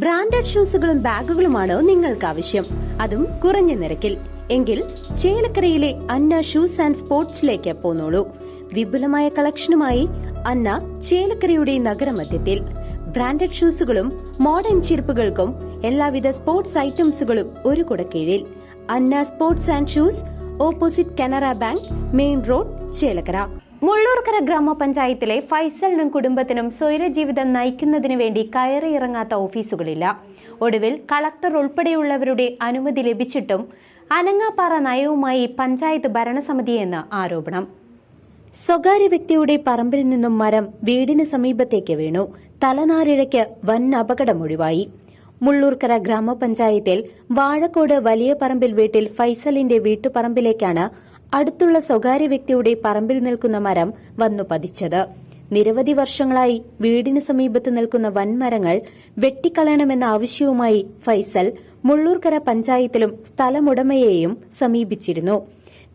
Branded ഷൂസുകളും ബാഗുകളുമാണോ നിങ്ങൾക്ക് ആവശ്യം? അതും കുറഞ്ഞ നിരക്കിൽ. എങ്കിൽ ചേലക്കരയിലെ അന്ന ഷൂസ് ആൻഡ് സ്പോർട്സിലേക്ക് പോന്നോളൂ. വിപുലമായ കളക്ഷനുമായി അന്ന ചേലക്കരയുടെ നഗരമധ്യത്തിൽ. ബ്രാൻഡഡ് ഷൂസുകളും മോഡേൺ ചെരുപ്പുകൾക്കും എല്ലാവിധ സ്പോർട്സ് ഐറ്റംസുകളും ഒരു കുടക്കീഴിൽ. Anna sports and shoes, opposite Canara bank, main road, Chelakkara. Mullurkara ഗ്രാമപഞ്ചായത്തിലെ ഫൈസലിനും കുടുംബത്തിനും സ്വൈരജീവിതം നയിക്കുന്നതിനു വേണ്ടി കയറിയിറങ്ങാത്ത ഓഫീസുകളില്ല. ഒടുവിൽ കളക്ടർ ഉൾപ്പെടെയുള്ളവരുടെ അനുമതി ലഭിച്ചിട്ടും അനങ്ങാപ്പാറ നയവുമായി പഞ്ചായത്ത് ഭരണസമിതിയെന്ന് ആരോപണം. സ്വകാര്യ വ്യക്തിയുടെ പറമ്പിൽ നിന്നും മരം വീടിന് സമീപത്തേക്ക് വീണു. തലനാരിഴയ്ക്ക് വൻ അപകടമൊഴിവായി. മുള്ളൂർക്കര ഗ്രാമപഞ്ചായത്തിൽ വാഴക്കോട് വലിയ പറമ്പിൽ വീട്ടിൽ ഫൈസലിന്റെ വീട്ടുപറമ്പിലേക്കാണ് അടുത്തുള്ള സ്വകാര്യ വ്യക്തിയുടെ പറമ്പിൽ നിൽക്കുന്ന മരം വന്നു പതിച്ചത്. നിരവധി വർഷങ്ങളായി വീടിന് സമീപത്ത് നിൽക്കുന്ന വൻമരങ്ങൾ വെട്ടിക്കളയണമെന്ന ആവശ്യവുമായി ഫൈസൽ മുള്ളൂർക്കര പഞ്ചായത്തിലും സ്ഥലമുടമയെയും സമീപിച്ചിരുന്നു.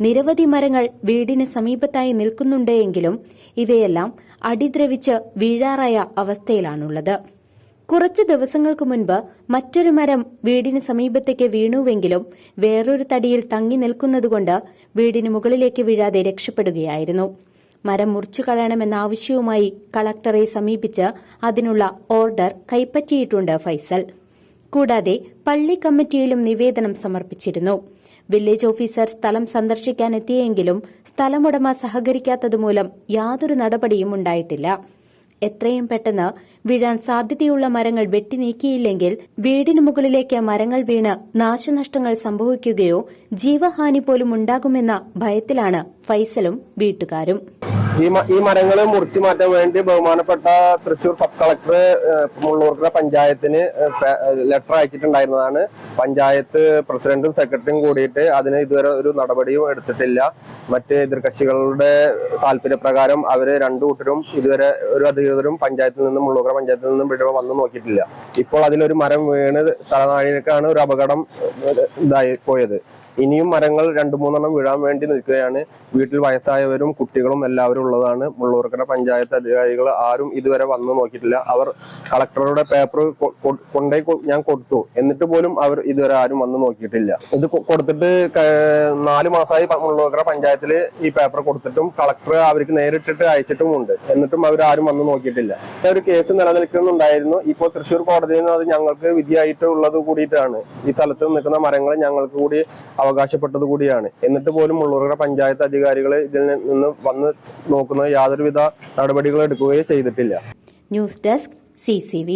നിരവധി മരങ്ങൾ വീടിന് സമീപത്തായി നിൽക്കുന്നുണ്ടെങ്കിലും ഇവയെല്ലാം അടിദ്രവിച്ച് വീഴാറായ അവസ്ഥയിലാണുള്ളത്. കുറച്ചു ദിവസങ്ങൾക്ക് മുൻപ് മറ്റൊരു മരം വീടിന് സമീപത്തേക്ക് വീണുവെങ്കിലും വേറൊരു തടിയിൽ തങ്ങി നിൽക്കുന്നതുകൊണ്ട് വീടിന് മുകളിലേക്ക് വീഴാതെ രക്ഷപ്പെടുകയായിരുന്നു. മരം മുറിച്ചു കളയണമെന്ന ആവശ്യവുമായി കളക്ടറെ സമീപിച്ച് അതിനുള്ള ഓർഡർ കൈപ്പറ്റിയിട്ടുണ്ട് ഫൈസൽ. കൂടാതെ പള്ളി കമ്മിറ്റിയിലും നിവേദനം സമർപ്പിച്ചിരുന്നു. വില്ലേജ് ഓഫീസർ സ്ഥലം സന്ദർശിക്കാനെത്തിയെങ്കിലും സ്ഥലമുടമ സഹകരിക്കാത്തതുമൂലം യാതൊരു നടപടിയും ഉണ്ടായിട്ടില്ല. എത്രയും പെട്ടെന്ന് വീഴാൻ സാധ്യതയുള്ള മരങ്ങൾ വെട്ടിനീക്കിയില്ലെങ്കിൽ വീടിന് മുകളിലേക്ക് മരങ്ങൾ വീണ് നാശനഷ്ടങ്ങൾ സംഭവിക്കുകയോ ജീവഹാനി പോലും ഉണ്ടാകുമെന്ന ഭയത്തിലാണ് ഫൈസലും വീട്ടുകാരും. ഈ മരങ്ങൾ മുറിച്ചു മാറ്റാൻ വേണ്ടി ബഹുമാനപ്പെട്ട തൃശൂർ സബ് കളക്ടർ മുള്ളൂർക്കര പഞ്ചായത്തിന് ലെറ്റർ അയച്ചിട്ടുണ്ടായിരുന്നതാണ്. പഞ്ചായത്ത് പ്രസിഡന്റും സെക്രട്ടറിയും കൂടിയിട്ട് അതിന് ഇതുവരെ ഒരു നടപടിയും എടുത്തിട്ടില്ല. മറ്റ് എതിർകക്ഷികളുടെ താല്പര്യപ്രകാരം അവര് രണ്ടു കൂട്ടരും ഇതുവരെ ഒരു അധികൃതരും പഞ്ചായത്തിൽ നിന്നും മുള്ളൂർക്കര പഞ്ചായത്തിൽ നിന്നും ഇവിടെ വന്ന് നോക്കിയിട്ടില്ല. ഇപ്പോൾ അതിലൊരു മരം വീണ് തലനാഴിക്കാണ് ഒരു അപകടം ഇതായി പോയത്. ഇനിയും മരങ്ങൾ 2-3 വീഴാൻ വേണ്ടി നിൽക്കുകയാണ്. വീട്ടിൽ വയസ്സായവരും കുട്ടികളും എല്ലാവരും ഉള്ളതാണ്. മുള്ളൂർക്കര പഞ്ചായത്ത് അധികാരികൾ ആരും ഇതുവരെ വന്ന് നോക്കിയിട്ടില്ല. അവർ കളക്ടറുടെ പേപ്പർ ഞാൻ കൊടുത്തു, എന്നിട്ട് പോലും അവർ ഇതുവരെ ആരും വന്ന് നോക്കിയിട്ടില്ല. ഇത് കൊടുത്തിട്ട് 4 മാസമായി മുള്ളൂർക്കര പഞ്ചായത്തിൽ ഈ പേപ്പർ കൊടുത്തിട്ടും കളക്ടർ അവർക്ക് നേരിട്ടിട്ട് അയച്ചിട്ടുമുണ്ട്. എന്നിട്ടും അവരാരും വന്ന് നോക്കിയിട്ടില്ല. ഒരു കേസ് നിലനിൽക്കുന്നുണ്ടായിരുന്നു. ഇപ്പോൾ തൃശ്ശൂർ കോടതിയിൽ നിന്ന് അത് ഞങ്ങൾക്ക് വിധിയായിട്ടുള്ളത് കൂടിയിട്ടാണ്. ഈ സ്ഥലത്ത് നിൽക്കുന്ന മരങ്ങൾ ഞങ്ങൾക്ക് കൂടി അവകാശപ്പെട്ടത് കൂടിയാണ്. എന്നിട്ട് പോലും മുള്ളൂർക്കര പഞ്ചായത്ത് അധികാരികൾ ഇതിൽ നിന്ന് വന്ന് നോക്കുന്ന യാതൊരുവിധ നടപടികൾ എടുക്കുകയോ ചെയ്തിട്ടില്ല. News desk CCV.